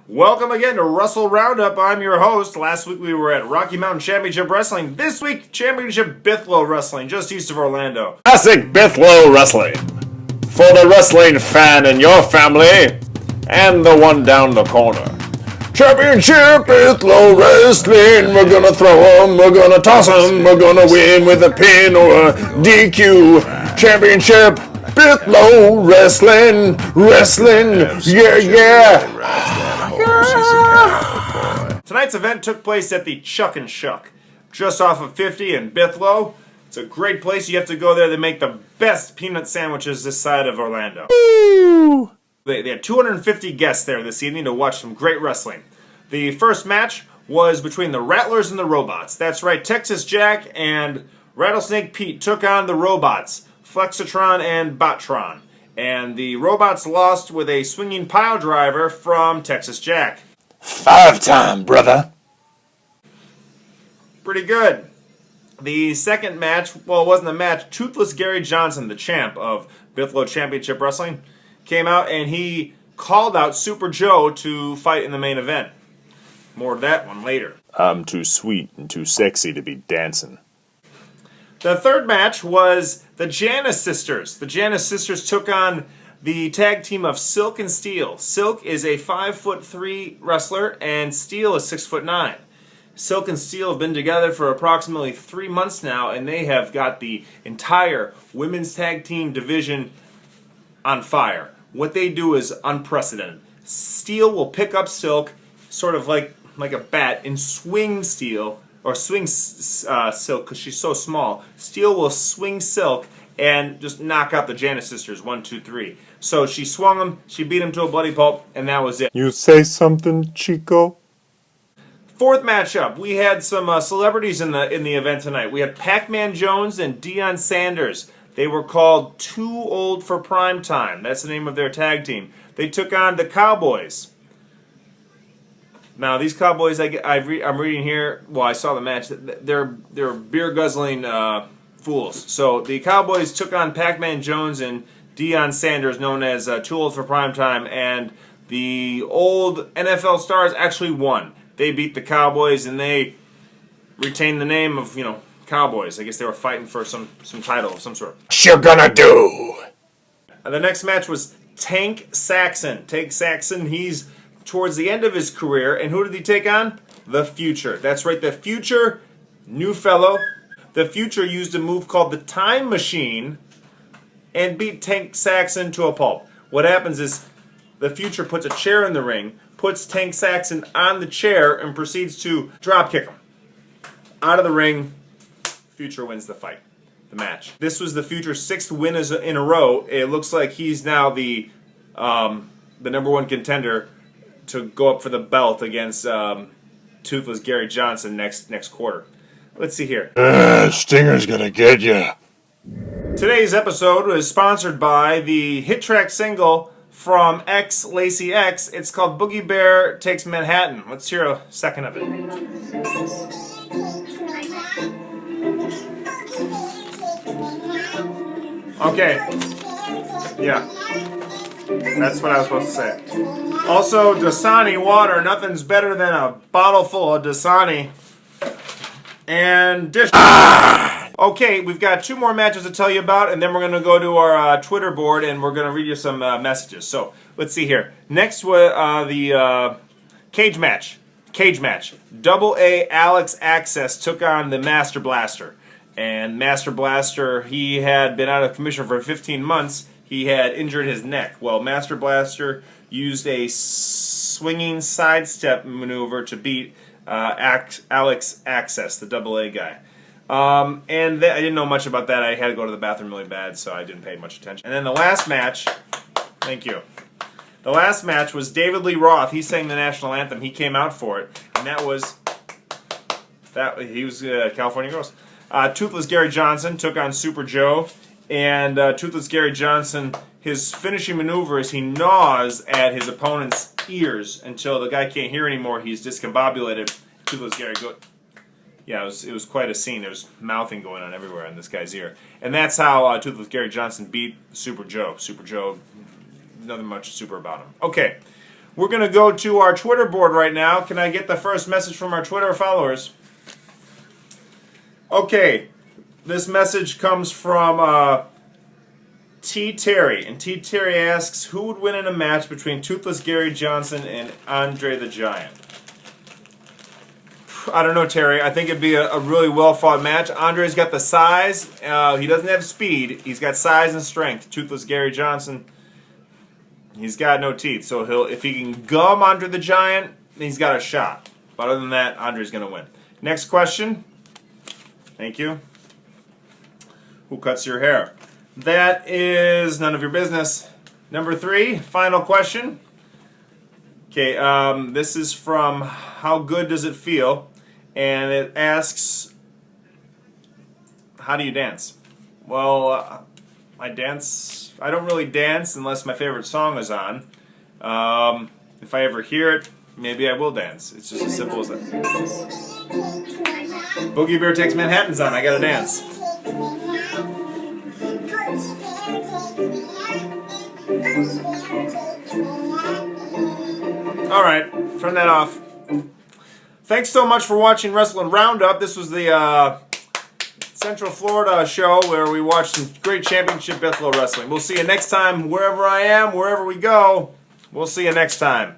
Welcome again to Wrestling Roundup. I'm your host. Last week we were at Rocky Mountain Championship Wrestling. This week, Championship Bithlo Wrestling, just east of Orlando. Classic Bithlo Wrestling. For the wrestling fan in your family, and the one down the corner. Championship Bithlo Wrestling. We're gonna throw them, we're gonna toss them, we're gonna win with a pin or a DQ. Championship Bithlo Wrestling. Yeah. Tonight's event took place at the Chuck and Shuck, just off of 50 in Bithlo. It's a great place. You have to go there. They make the best peanut sandwiches this side of Orlando. Woo! They had 250 guests there this evening to watch some great wrestling. The first match was between the Rattlers and the Robots. That's right, Texas Jack and Rattlesnake Pete took on the Robots, Flexitron and Botron. And the Robots lost with a swinging pile driver from Texas Jack. 5-time, brother. Pretty good. The second match, well, it wasn't a match. Toothless Gary Johnson, the champ of Bithlo Championship Wrestling, came out and he called out Super Joe to fight in the main event. More of that one later. I'm too sweet and too sexy to be dancing. The third match was the Janus Sisters. The Janus Sisters took on the tag team of Silk and Steel. Silk is a 5'3" wrestler and Steel is 6'9". Silk and Steel have been together for approximately 3 months now, and they have got the entire women's tag team division on fire. What they do is unprecedented. Steel will pick up Silk, sort of like a bat, and swing Steel, or swing Silk because she's so small. Steel will swing Silk and just knock out the Janus Sisters, 1, 2, 3. So she swung them, she beat them to a bloody pulp, and that was it. You say something, Chico? Fourth matchup, we had some celebrities in the event tonight. We had Pac-Man Jones and Deion Sanders. They were called Too Old for Prime Time. That's the name of their tag team. They took on the Cowboys. Now, these Cowboys, I'm reading here, well, I saw the match, they're beer-guzzling fools. So the Cowboys took on Pac-Man Jones and Deion Sanders, known as Too Old for Prime Time, and the old NFL stars actually won. They beat the Cowboys, and they retained the name of, Cowboys. I guess they were fighting for some title of some sort. What you gonna do? The next match was Tank Saxon. Tank Saxon, he's towards the end of his career, and who did he take on? The Future. That's right, the Future, new fellow. The Future used a move called the Time Machine and beat Tank Saxon to a pulp. What happens is the Future puts a chair in the ring, puts Tank Saxon on the chair, and proceeds to dropkick him. Out of the ring, Future wins the fight, the match. This was the Future's 6th win in a row. It looks like he's now the number one contender to go up for the belt against Toothless Gary Johnson next quarter. Let's see here. Stinger's gonna get you. Today's episode was sponsored by the hit track single from X Lacey X. It's called Boogie Bear Takes Manhattan. Let's hear a second of it. Okay. Yeah. That's what I was supposed to say. Also, Dasani water. Nothing's better than a bottle full of Dasani. And dish. Okay, we've got 2 more matches to tell you about, and then we're going to go to our Twitter board, and we're going to read you some messages. So, let's see here. Next was the cage match. Cage match. Double A Alex Access took on the Master Blaster. And Master Blaster, he had been out of commission for 15 months. He had injured his neck. Well, Master Blaster used a swinging sidestep maneuver to beat Alex Access, the Double A guy. I didn't know much about that. I had to go to the bathroom really bad, so I didn't pay much attention. And then the last match, thank you. The last match was David Lee Roth. He sang the national anthem. He came out for it, and he was California Ghost. Toothless Gary Johnson took on Super Joe, and Toothless Gary Johnson, his finishing maneuver is he gnaws at his opponent's ears until the guy can't hear anymore. He's discombobulated. Toothless Gary Yeah, it was quite a scene. There was mouthing going on everywhere in this guy's ear. And that's how Toothless Gary Johnson beat Super Joe. Super Joe, nothing much super about him. Okay, We're going to go to our Twitter board right now. Can I get the first message from our Twitter followers? Okay. This message comes from T. Terry. And T. Terry asks, who would win in a match between Toothless Gary Johnson and Andre the Giant? I don't know, Terry. I think it'd be a really well-fought match. Andre's got the size. He doesn't have speed. He's got size and strength. Toothless Gary Johnson, he's got no teeth. So if he can gum Andre the Giant, he's got a shot. But other than that, Andre's going to win. Next question. Thank you. Who cuts your hair? That is none of your business. Number 3, final question. Okay, this is from How Good Does It Feel? And it asks, how do you dance? Well, I don't really dance unless my favorite song is on. If I ever hear it, maybe I will dance. It's just as simple as that. Boogie Bear Takes Manhattan's on. I gotta dance. Alright, turn that off. Thanks so much for watching Wrestling Roundup. This was the Central Florida show where we watched some great championship Bithlo wrestling. We'll see you next time, wherever I am, wherever we go. We'll see you next time.